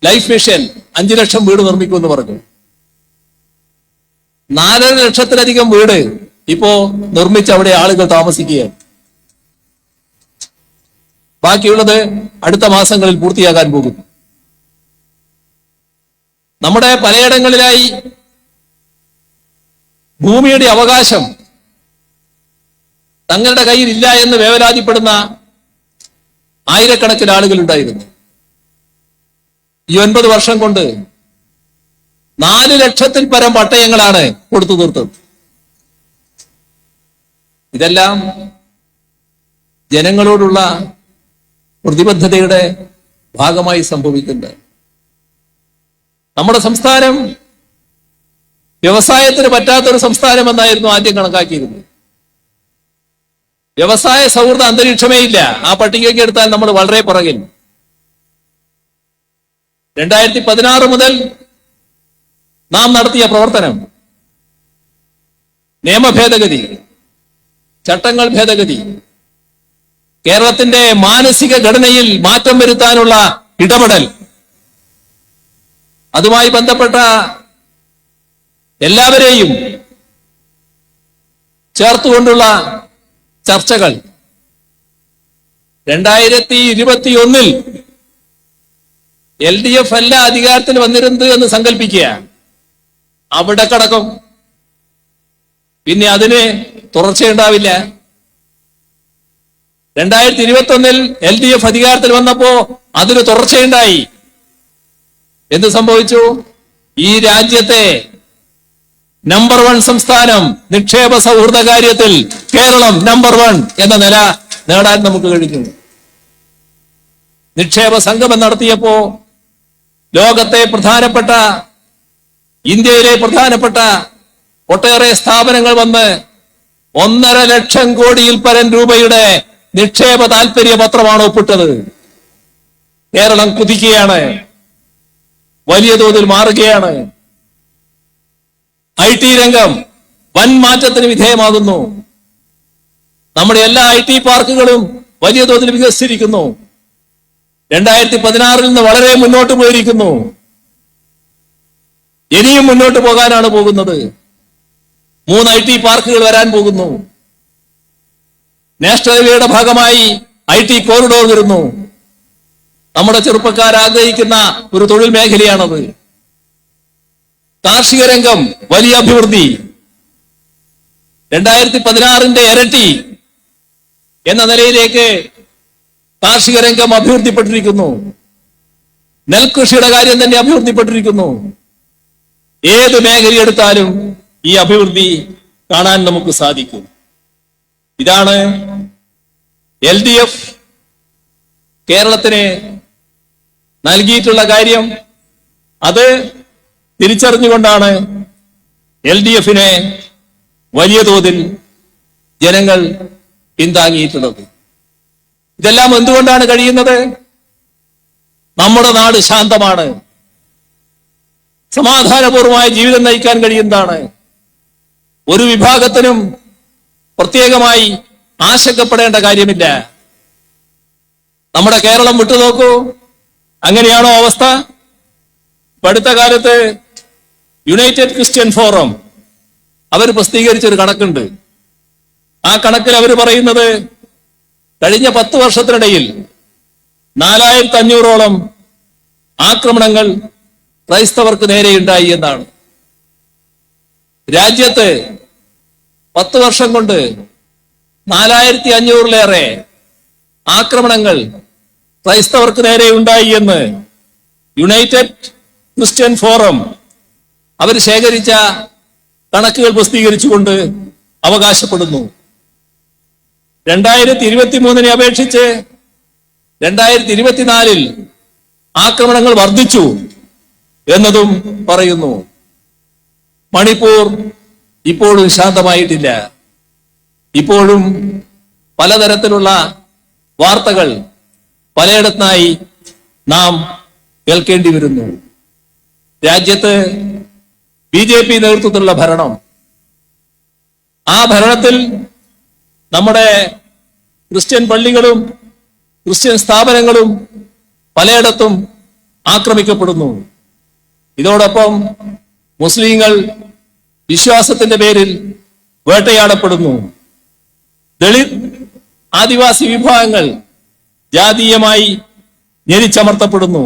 ലൈഫ് മിഷൻ 5 ലക്ഷം വീട് നിർമ്മിക്കുമെന്ന് പറഞ്ഞു. 4 ലക്ഷത്തിലധികം വീട് ഇപ്പോ നിർമ്മിച്ച് അവിടെ ആളുകൾ താമസിക്കുകയാണ്. ബാക്കിയുള്ളത് അടുത്ത മാസങ്ങളിൽ പൂർത്തിയാകാൻ പോകുന്നു. നമ്മുടെ പലയിടങ്ങളിലായി ഭൂമിയുടെ അവകാശം തങ്ങളുടെ കയ്യിൽ ഇല്ല എന്ന് വേവലാതിപ്പെടുന്ന ആയിരക്കണക്കിന് ആളുകൾ ഉണ്ടായിരുന്നു. ഈ 9 വർഷം കൊണ്ട് 4 ലക്ഷത്തിൽ പരം പട്ടയങ്ങളാണ് കൊടുത്തു തീർത്തത്. ഇതെല്ലാം ജനങ്ങളോടുള്ള പ്രതിബദ്ധതയുടെ ഭാഗമായി സംഭവിക്കുന്നുണ്ട്. നമ്മുടെ സംസ്ഥാനം വ്യവസായത്തിന് പറ്റാത്തൊരു സംസ്ഥാനം എന്നായിരുന്നു ആദ്യം കണക്കാക്കിയിരുന്നത്. വ്യവസായ സൗഹൃദ അന്തരീക്ഷമേ ഇല്ല. ആ പട്ടികയ്ക്ക് എടുത്താൽ നമ്മൾ വളരെ പുറകിൽ. 2016 മുതൽ നാം നടത്തിയ പ്രവർത്തനം, നിയമ ഭേദഗതി, ചട്ടങ്ങൾ ഭേദഗതി, കേരളത്തിന്റെ മാനസിക ഘടനയിൽ മാറ്റം വരുത്താനുള്ള ഇടപെടൽ, അതുമായി ബന്ധപ്പെട്ട എല്ലാവരെയും ചേർത്തുകൊണ്ടുള്ള ചർച്ചകൾ 2021 LDF അല്ല അധികാരത്തിൽ വന്നിരുന്നത് എന്ന് സങ്കല്പിക്കുക. അവിടെ കടക്കും. പിന്നെ അതിന് തുടർച്ചയുണ്ടാവില്ല. 2021 LDF അധികാരത്തിൽ വന്നപ്പോ അതിന് തുടർച്ചയുണ്ടായി. എന്ത് സംഭവിച്ചു? ഈ രാജ്യത്തെ നമ്പർ 1 സംസ്ഥാനം നിക്ഷേപ സൗഹൃദ കാര്യത്തിൽ കേരളം നമ്പർ 1 എന്ന നില നേടാൻ നമുക്ക് കഴിഞ്ഞു. നിക്ഷേപ സംഗമം നടത്തിയപ്പോ ലോകത്തെ പ്രധാനപ്പെട്ട, ഇന്ത്യയിലെ പ്രധാനപ്പെട്ട ഒട്ടേറെ സ്ഥാപനങ്ങൾ വന്ന് 1.5 ലക്ഷം കോടിയിൽ പരം രൂപയുടെ നിക്ഷേപ താൽപര്യ പത്രമാണ് ഒപ്പിട്ടത്. കേരളം കുതിക്കുകയാണ്, വലിയ തോതിൽ മാറുകയാണ്. IT രംഗം വൻ മാറ്റത്തിന് വിധേയമാകുന്നു. നമ്മുടെ എല്ലാ IT പാർക്കുകളും വലിയ തോതിൽ വികസിച്ചിരിക്കുന്നു. 2016 നിന്ന് വളരെ മുന്നോട്ട് പോയിരിക്കുന്നു. ഇനിയും മുന്നോട്ട് പോകാനാണ് പോകുന്നത്. 3 IT പാർക്കുകൾ വരാൻ പോകുന്നു. നാഷണൽ ഹൈവേയുടെ ഭാഗമായി IT കോറിഡോർ വരുന്നു. നമ്മുടെ ചെറുപ്പക്കാർ ആഗ്രഹിക്കുന്ന ഒരു തൊഴിൽ മേഖലയാണത്. കാർഷിക രംഗം വലിയ അഭിവൃദ്ധി. 2016 ഇരട്ടി എന്ന നിലയിലേക്ക് കാർഷിക രംഗം അഭിവൃദ്ധിപ്പെട്ടിരിക്കുന്നു. നെൽകൃഷിയുടെ കാര്യം തന്നെ അഭിവൃദ്ധിപ്പെട്ടിരിക്കുന്നു. ഏത് മേഖലയെടുത്താലും ഈ അഭിവൃദ്ധി കാണാൻ നമുക്ക് സാധിക്കും. ഇതാണ് LDF കേരളത്തിന് നൽകിയിട്ടുള്ള കാര്യം. അത് തിരിച്ചറിഞ്ഞുകൊണ്ടാണ് LDFനെ വലിയ തോതിൽ ജനങ്ങൾ പിന്താങ്ങിയിട്ടുള്ളത്. ഇതെല്ലാം എന്തുകൊണ്ടാണ് കഴിയുന്നത്? നമ്മുടെ നാട് ശാന്തമാണ്, സമാധാനപൂർവമായ ജീവിതം നയിക്കാൻ കഴിയുന്നതാണ്. ഒരു വിഭാഗത്തിനും പ്രത്യേകമായി ആശങ്കപ്പെടേണ്ട കാര്യമില്ല. നമ്മുടെ കേരളം വിട്ടുനോക്കൂ, അങ്ങനെയാണോ അവസ്ഥ? അടുത്ത കാലത്ത് യുണൈറ്റഡ് ക്രിസ്ത്യൻ ഫോറം അവർ പ്രസിദ്ധീകരിച്ചൊരു കണക്കുണ്ട്. ആ കണക്കിൽ അവർ പറയുന്നത് കഴിഞ്ഞ 10 വർഷത്തിനിടയിൽ 4500ഓളം ആക്രമണങ്ങൾ ക്രൈസ്തവർക്ക് നേരെയുണ്ടായി എന്നാണ്. രാജ്യത്ത് 10 വർഷം കൊണ്ട് 4500-ലേറെ ആക്രമണങ്ങൾ ക്രൈസ്തവർക്ക് നേരെ ഉണ്ടായി എന്ന് യുണൈറ്റഡ് ക്രിസ്ത്യൻ ഫോറം അവർ ശേഖരിച്ച കണക്കുകൾ പ്രസിദ്ധീകരിച്ചുകൊണ്ട് അവകാശപ്പെടുന്നു. 2023 അപേക്ഷിച്ച് 2024 ആക്രമണങ്ങൾ വർദ്ധിച്ചു എന്നതും പറയുന്നു. മണിപ്പൂർ ഇപ്പോഴും ശാന്തമായിട്ടില്ല. ഇപ്പോഴും പലതരത്തിലുള്ള വാർത്തകൾ പലയിടത്തായി നാം കേൾക്കേണ്ടി വരുന്നു. രാജ്യത്ത് BJP നേതൃത്വത്തിലുള്ള ഭരണം, ആ ഭരണത്തിൽ നമ്മുടെ ക്രിസ്ത്യൻ പള്ളികളും ക്രിസ്ത്യൻ സ്ഥാപനങ്ങളും പലയിടത്തും ആക്രമിക്കപ്പെടുന്നു. ഇതോടൊപ്പം മുസ്ലിങ്ങൾ വിശ്വാസത്തിന്റെ പേരിൽ വേട്ടയാടപ്പെടുന്നു. ദളിത് ആദിവാസി വിഭാഗങ്ങൾ ജാതീയമായി ഞെരിച്ചമർത്തപ്പെടുന്നു.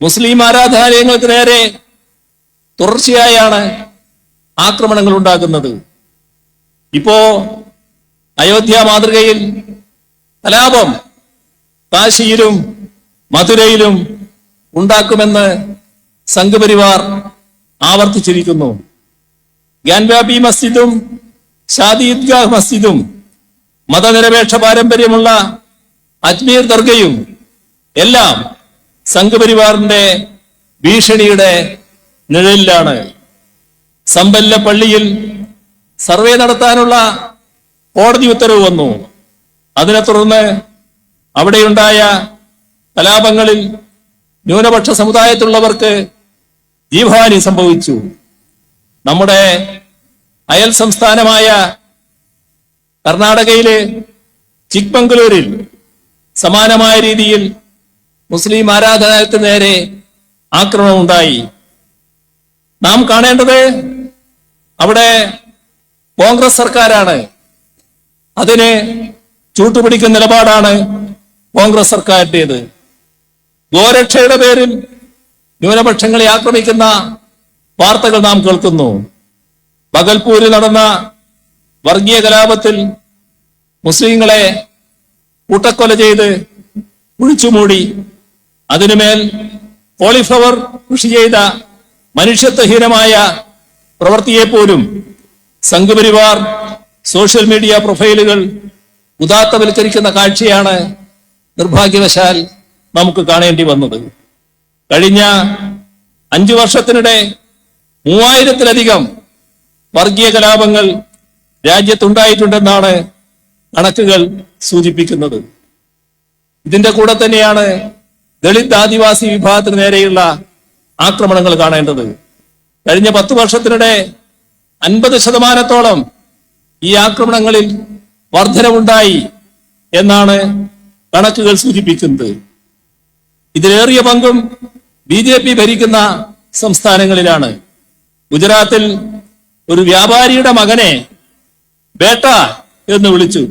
മുസ്ലിം ആരാധനാലയങ്ങൾക്ക് നേരെ തുടർച്ചയായാണ് ആക്രമണങ്ങൾ ഉണ്ടാകുന്നത്. ഇപ്പോ അയോധ്യ മാതൃകയിൽ കലാപം കാശിയിലും മധുരയിലും ഉണ്ടാക്കുമെന്ന് സംഘപരിവാർ ആവർത്തിച്ചിരിക്കുന്നു. ഗ്യാൻവാപി മസ്ജിദും ഷാദി ഈദ്ഗാഹ് മസ്ജിദും മതനിരപേക്ഷ പാരമ്പര്യമുള്ള അജ്മീർ ദർഗയും എല്ലാം സംഘപരിവാറിന്റെ ഭീഷണിയുടെ നിഴലിലാണ്. സമ്പല്ല പള്ളിയിൽ സർവേ നടത്താനുള്ള കോടതി ഉത്തരവ് വന്നു. അതിനെ തുടർന്ന് അവിടെയുണ്ടായ കലാപങ്ങളിൽ ന്യൂനപക്ഷ സമുദായത്തിലുള്ളവർക്ക് ജീവഹാനി സംഭവിച്ചു. നമ്മുടെ അയൽ സംസ്ഥാനമായ കർണാടകയിലെ ചിക്മംഗളൂരിൽ സമാനമായ രീതിയിൽ മുസ്ലിം ആരാധനാലയത്തിന് നേരെ ആക്രമണമുണ്ടായി. നാം കാണേണ്ടത് അവിടെ കോൺഗ്രസ് സർക്കാരാണ്. അതിന് ചൂട്ടുപിടിക്കുന്ന നിലപാടാണ് കോൺഗ്രസ് സർക്കാരിൻ്റേത്. ഗോരക്ഷയുടെ പേരിൽ ന്യൂനപക്ഷങ്ങളെ ആക്രമിക്കുന്ന വാർത്തകൾ നാം കേൾക്കുന്നു. ബഗൽപൂരിൽ നടന്ന വർഗീയ കലാപത്തിൽ മുസ്ലിങ്ങളെ കൂട്ടക്കൊല ചെയ്ത് കുഴിച്ചുമൂടി. അതിനുമേൽ കോളിഫ്ലവർ കൃഷി ചെയ്ത മനുഷ്യത്വഹീനമായ പ്രവൃത്തിയെപ്പോലും സംഘപരിവാർ സോഷ്യൽ മീഡിയ പ്രൊഫൈലുകൾ ഉദാത്തവൽക്കരിക്കുന്ന കാഴ്ചയാണ് നിർഭാഗ്യവശാൽ നമുക്ക് കാണേണ്ടി വന്നത്. കഴിഞ്ഞ 5 വർഷത്തിനിടെ 3000-ത്തിലധികം വർഗീയ കലാപങ്ങൾ രാജ്യത്തുണ്ടായിട്ടുണ്ടെന്നാണ് കണക്കുകൾ സൂചിപ്പിക്കുന്നത്. ഇതിന്റെ കൂടെ തന്നെയാണ് ദളിത് ആദിവാസി വിഭാഗത്തിന് നേരെയുള്ള ആക്രമണങ്ങൾ കാണേണ്ടത്. കഴിഞ്ഞ 10 വർഷത്തിനിടെ 50% ഈ ആക്രമണങ്ങളിൽ വർധനവുണ്ടായി എന്നാണ് കണക്കുകൾ സൂചിപ്പിക്കുന്നത്. ഇതിലേറിയ പങ്കും BJP ഭരിക്കുന്ന സംസ്ഥാനങ്ങളിലാണ്. ഗുജറാത്തിൽ ഒരു വ്യാപാരിയുടെ മകനെ ബേട്ട എന്ന് വിളിച്ചു.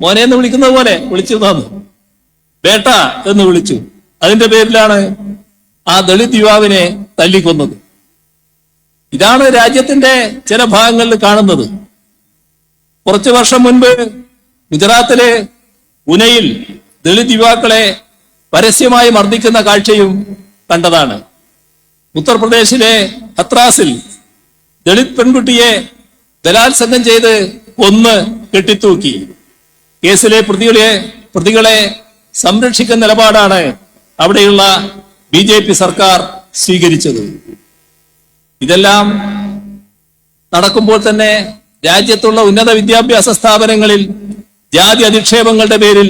മോനെ എന്ന് വിളിക്കുന്നത് പോലെ വിളിച്ചു തന്നു. ബേട്ട എന്ന് വിളിച്ചു. അതിന്റെ പേരിലാണ് ആ ദളിത് യുവാവിനെ തല്ലിക്കൊന്നത്. ഇതാണ് രാജ്യത്തിന്റെ ചില ഭാഗങ്ങളിൽ കാണുന്നത്. കുറച്ചു വർഷം മുൻപ് ഗുജറാത്തിലെ പുനെയിൽ ദളിത് യുവാക്കളെ പരസ്യമായി മർദ്ദിക്കുന്ന കാഴ്ചയും കണ്ടതാണ്. ഉത്തർപ്രദേശിലെ ഹത്രാസിൽ ദളിത് പെൺകുട്ടിയെ ബലാത്സംഗം ചെയ്ത് കൊന്ന് കെട്ടിത്തൂക്കി. കേസിലെ പ്രതികളെ സംരക്ഷിക്കുന്ന നിലപാടാണ് അവിടെയുള്ള BJP സർക്കാർ സ്വീകരിച്ചത്. ഇതെല്ലാം നടക്കുമ്പോൾ തന്നെ രാജ്യത്തുള്ള ഉന്നത വിദ്യാഭ്യാസ സ്ഥാപനങ്ങളിൽ ജാതി അധിക്ഷേപങ്ങളുടെ പേരിൽ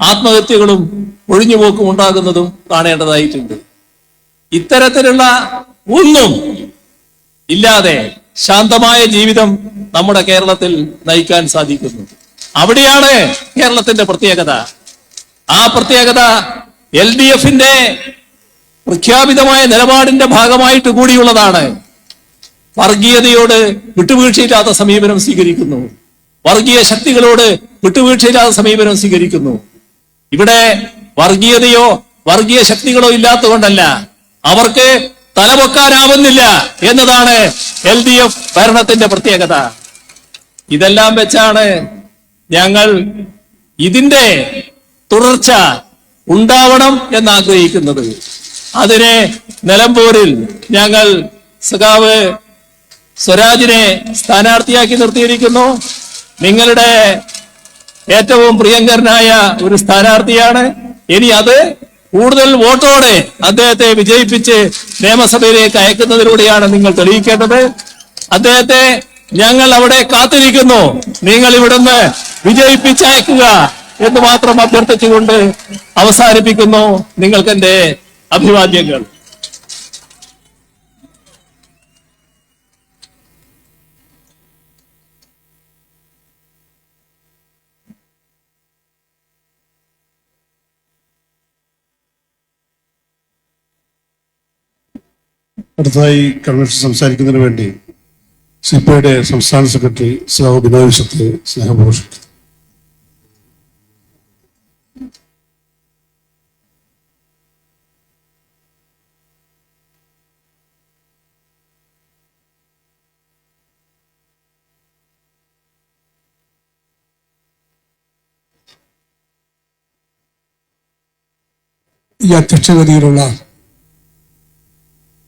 ആത്മഹത്യകളും ഒഴിഞ്ഞുപോക്കും ഉണ്ടാകുന്നതും കാണേണ്ടതായിട്ടുണ്ട്. ഇത്തരത്തിലുള്ള ഒന്നും ഇല്ലാതെ ശാന്തമായ ജീവിതം നമ്മുടെ കേരളത്തിൽ നയിക്കാൻ സാധിക്കുന്നു. അവിടെയാണ് കേരളത്തിന്റെ പ്രത്യേകത. ആ പ്രത്യേകത LDFന്റെ പ്രഖ്യാപിതമായ നിലപാടിന്റെ ഭാഗമായിട്ട് കൂടിയുള്ളതാണ്. വർഗീയതയോട് വിട്ടുവീഴ്ചയില്ലാത്ത സമീപനം സ്വീകരിക്കുന്നു. വർഗീയ ശക്തികളോട് വിട്ടുവീഴ്ചയില്ലാത്ത സമീപനം സ്വീകരിക്കുന്നു. ഇവിടെ വർഗീയതയോ വർഗീയ ശക്തികളോ ഇല്ലാത്തതുകൊണ്ടല്ല, അവർക്ക് തലപൊക്കാനാവുന്നില്ല എന്നതാണ് LDF ഭരണത്തിന്റെ പ്രത്യേകത. ഇതെല്ലാം വെച്ചാണ് ഞങ്ങൾ ഇതിന്റെ തുടർച്ച ഉണ്ടാവണം എന്നാഗ്രഹിക്കുന്നത്. അതിനെ നിലമ്പൂരിൽ ഞങ്ങൾ സഖാവ് സ്വരാജിനെ സ്ഥാനാർത്ഥിയാക്കി നിർത്തിയിരിക്കുന്നു. നിങ്ങളുടെ ഏറ്റവും പ്രിയങ്കരനായ ഒരു സ്ഥാനാർത്ഥിയാണ്. ഇനി അത് കൂടുതൽ വോട്ടോടെ അദ്ദേഹത്തെ വിജയിപ്പിച്ച് നിയമസഭയിലേക്ക് അയക്കുന്നതിലൂടെയാണ് നിങ്ങൾ തെളിയിക്കേണ്ടത്. അദ്ദേഹത്തെ ഞങ്ങൾ അവിടെ കാത്തിരിക്കുന്നു. നിങ്ങൾ ഇവിടുന്ന് വിജയിപ്പിച്ചയക്കുക എന്ന് മാത്രം അഭ്യർത്ഥിച്ചുകൊണ്ട് അവസാനിപ്പിക്കുന്നു. നിങ്ങൾക്ക് എന്റെ അഭിവാദ്യങ്ങൾ. അടുത്തതായി കൺവെൻഷൻ സംസാരിക്കുന്നതിന് വേണ്ടി സിപിഐയുടെ സംസ്ഥാന സെക്രട്ടറി സഖാവ് ബിനോയ് വിശ്വത്തെ സ്നേഹപൂർവ്വം. ഈ അധ്യക്ഷഗതിയിലുള്ള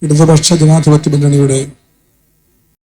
ഇടതുപക്ഷ ജനാധിപത്യ മുന്നണിയുടെ